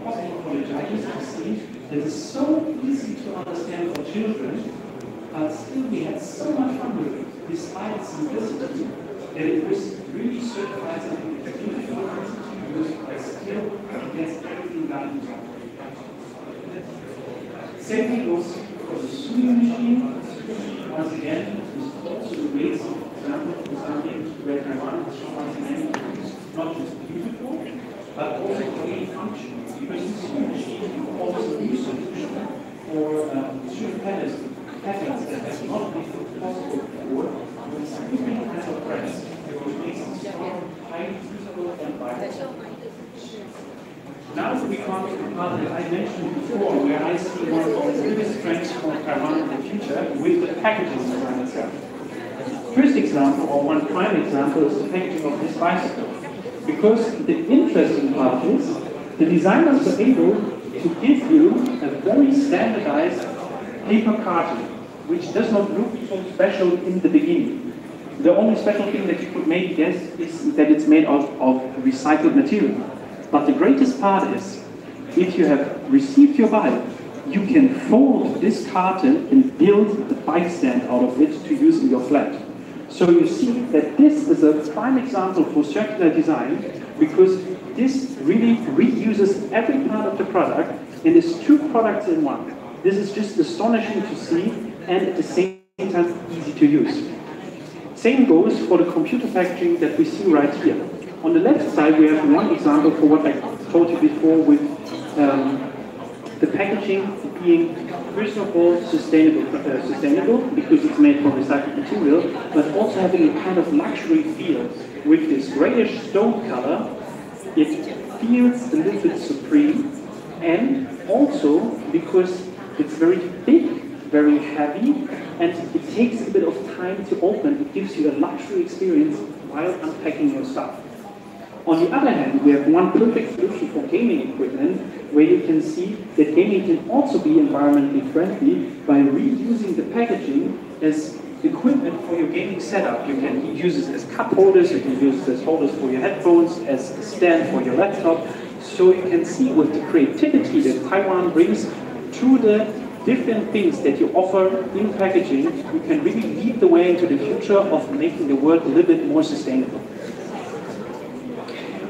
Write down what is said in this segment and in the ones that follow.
possible for the judges to see that it's so easy to understand for children, but still we had so much fun with it, despite its simplicity, that it was really certified as a beautiful institute by skill against everything done. Same thing goes for the sewing machine. Once again, it's also a great example for something where Taiwan has shown once again not just beautiful, but also really functional. Because the sewing machine offers a new solution for sewing patterns that has not been possible before, with significant kinds of threads, which makes it strong, highly usable, and viable. Now we come to the part that I mentioned before, where I see one of the biggest strengths for Taiwan in the future with the packaging design itself. First example, or one prime example, is the packaging of this bicycle. Because the interesting part is, the designers were able to give you a very standardized paper carton, which does not look so special in the beginning. The only special thing that you could maybe guess is that it's made of recycled material. But the greatest part is, if you have received your bike, you can fold this carton and build the bike stand out of it to use in your flat. So you see that this is a prime example for circular design, because this really reuses every part of the product and is two products in one. This is just astonishing to see and at the same time easy to use. Same goes for the computer packaging that we see right here. On the left side, we have one example for what I told you before with the packaging being, first of all, sustainable because it's made from recycled material, but also having a kind of luxury feel. With this grayish stone color, it feels a little bit supreme, and also because it's very big, very heavy, and it takes a bit of time to open. It gives you a luxury experience while unpacking your stuff. On the other hand, we have one perfect solution for gaming equipment, where you can see that gaming can also be environmentally friendly by reusing the packaging as equipment for your gaming setup. You can use it as cup holders, you can use it as holders for your headphones, as a stand for your laptop. So you can see with the creativity that Taiwan brings to the different things that you offer in packaging, you can really lead the way into the future of making the world a little bit more sustainable.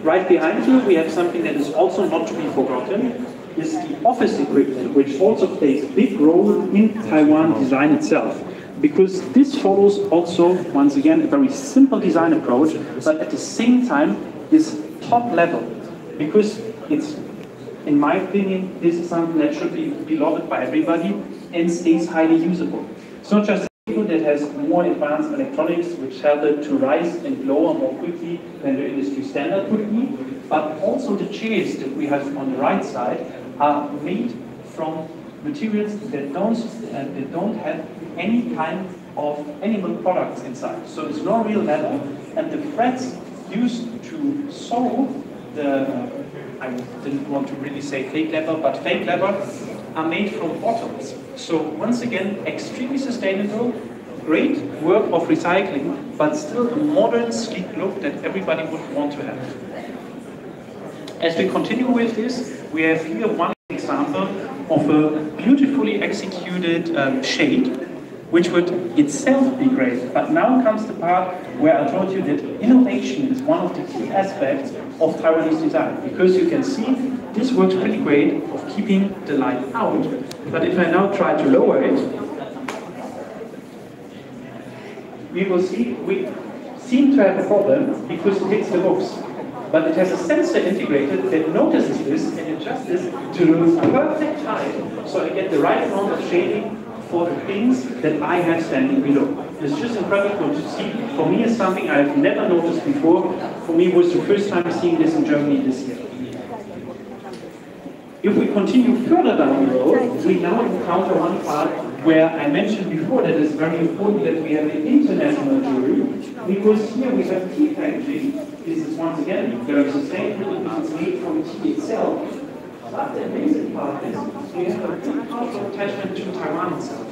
Right behind you, we have something that is also not to be forgotten, is the office equipment, which also plays a big role in Taiwan design itself. Because this follows also, once again, a very simple design approach, but at the same time is top level. Because it's, in my opinion, this is something that should be beloved by everybody and stays highly usable. It's not just that has more advanced electronics which help it to rise and lower more quickly than the industry standard would be, but also the chairs that we have on the right side are made from materials that don't have any kind of animal products inside. So it's no real leather, and the threads used to sew the, I didn't want to really say fake leather, but fake leather are made from bottles. So once again, extremely sustainable, great work of recycling, but still a modern, sleek look that everybody would want to have. As we continue with this, we have here one example of a beautifully executed shade, which would itself be great. But now comes the part where I told you that innovation is one of the key aspects of Taiwanese design, because you can see this works pretty great of keeping the light out. But if I now try to lower it, we will see we seem to have a problem because it hits the books. But it has a sensor integrated that notices this and adjusts this to the perfect height, so I get the right amount of shading for the things that I have standing below. It's just incredible to see. For me, it's something I've never noticed before. For me, it was the first time seeing this in Germany this year. If we continue further down the road, we now encounter one part where I mentioned before that it's very important that we have an international jury, because here we have tea packaging. This is once again very sustainable because it's made from tea itself. But the amazing part is we have a big cultural attachment to Taiwan itself.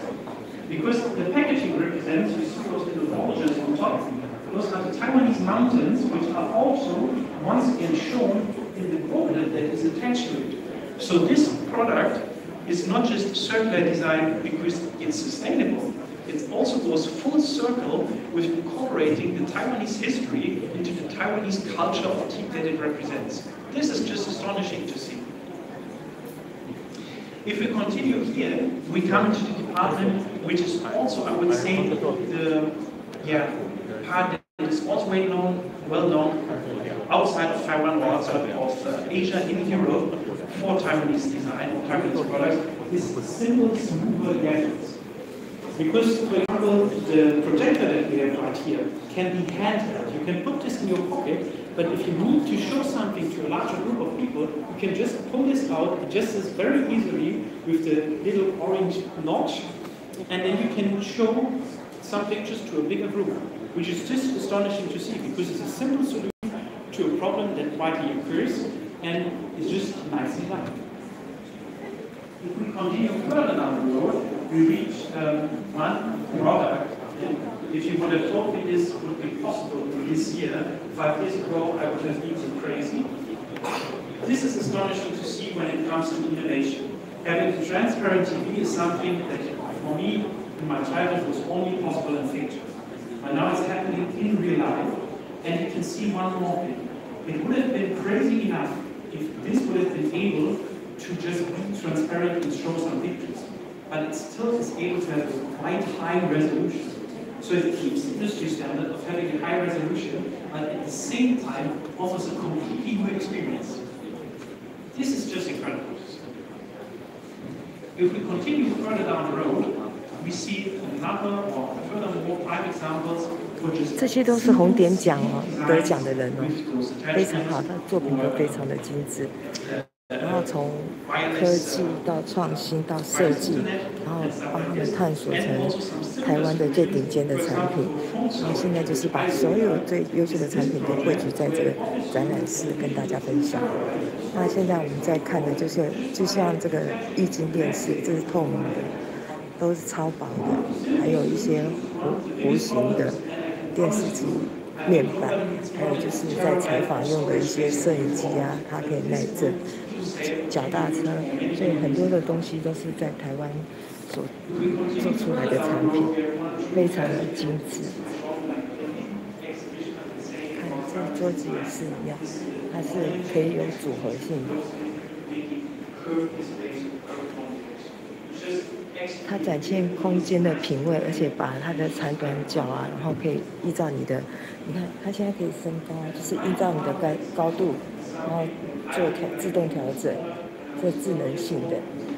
Because the packaging represents, you see those little bulges on top, those are the Taiwanese mountains, which are also once again shown in the border that is attached to it. So this product is not just circular design because it's sustainable, it also goes full circle with incorporating the Taiwanese history into the Taiwanese culture of teak that it represents. This is just astonishing to see. If we continue here, we come to the department, which is also, I would say, the part that is also well known outside of Taiwan or outside of Asia, in Europe, for Taiwanese design or Taiwanese products, is symbols, movable gadgets. Because, for example, the projector that we have right here can be handheld. You can put this in your pocket, but if you need to show something to a larger group of people, you can just pull this out, adjust this very easily with the little orange notch, and then you can show some pictures to a bigger group, which is just astonishing to see because it's a simple solution to a problem that widely occurs, and it's just nicely done. If we continue further down the road, we reach one product. If you would have thought that this would be possible this year, 5 years ago, I would have been so crazy. This is astonishing to see when it comes to innovation. Having transparent TV is something that, for me, in my childhood was only possible in fiction. But now it's happening in real life, and you can see one more thing. It would have been crazy enough if this would have been able to just be transparent and show some pictures. But it still is able to have a quite high resolution. So it keeps the industry standard of having a high resolution, but at the same time offers a completely new experience. This is just incredible. If we continue further down the road, we see a number of furthermore prime examples. 这些都是红点奖得奖的人非常好，他的作品都非常的精致。然后从科技到创新到设计，然后帮他们探索成台湾的最顶尖的产品。然后现在就是把所有最优秀的产品都汇聚在这个展览室跟大家分享。那现在我们在看的就像这个液晶电视，这是透明的，都是超薄的，还有一些弧形的电视机面板，还有就是在采访用的一些摄影机啊，它可以耐震。脚踏车，所以很多的东西都是在台湾所做出来的产品，非常的精致。看这个桌子也是一样，它是可以有组合性的。它展现空间的品味，而且把它的长短脚啊，然后可以依照你的，你看它现在可以升高，就是依照你的高度，然后做自动调整，这智能性的。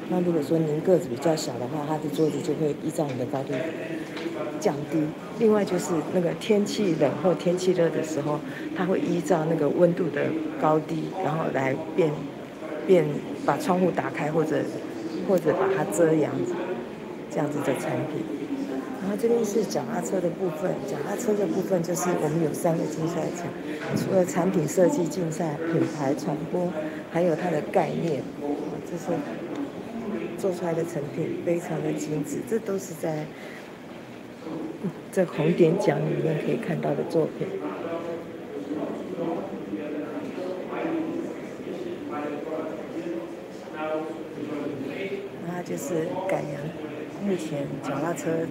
那如果说您个子比较小的话，它的桌子就会依照你的高度降低。另外就是那个天气冷或天气热的时候，它会依照那个温度的高低，然后来把窗户打开或者把它遮阳，这样子的产品。然后这边是脚踏车的部分，脚踏车的部分就是我们有3个竞赛场，除了产品设计竞赛、品牌传播，还有它的概念，这是做出来的成品非常的精致，这都是在这红点奖里面可以看到的作品。那就是改良目前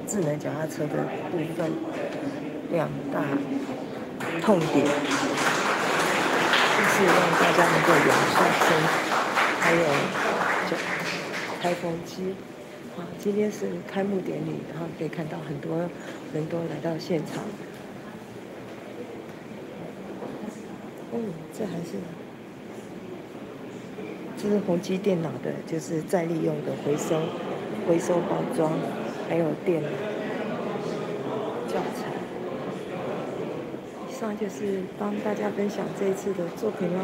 智能脚踏车的部分2大痛点，就是让大家能够养下身，还有开风机。今天是开幕典礼，然后可以看到很多人都来到现场。这是宏基电脑的，就是再利用的回收包装，还有电脑教材。以上就是帮大家分享这一次的作品咯。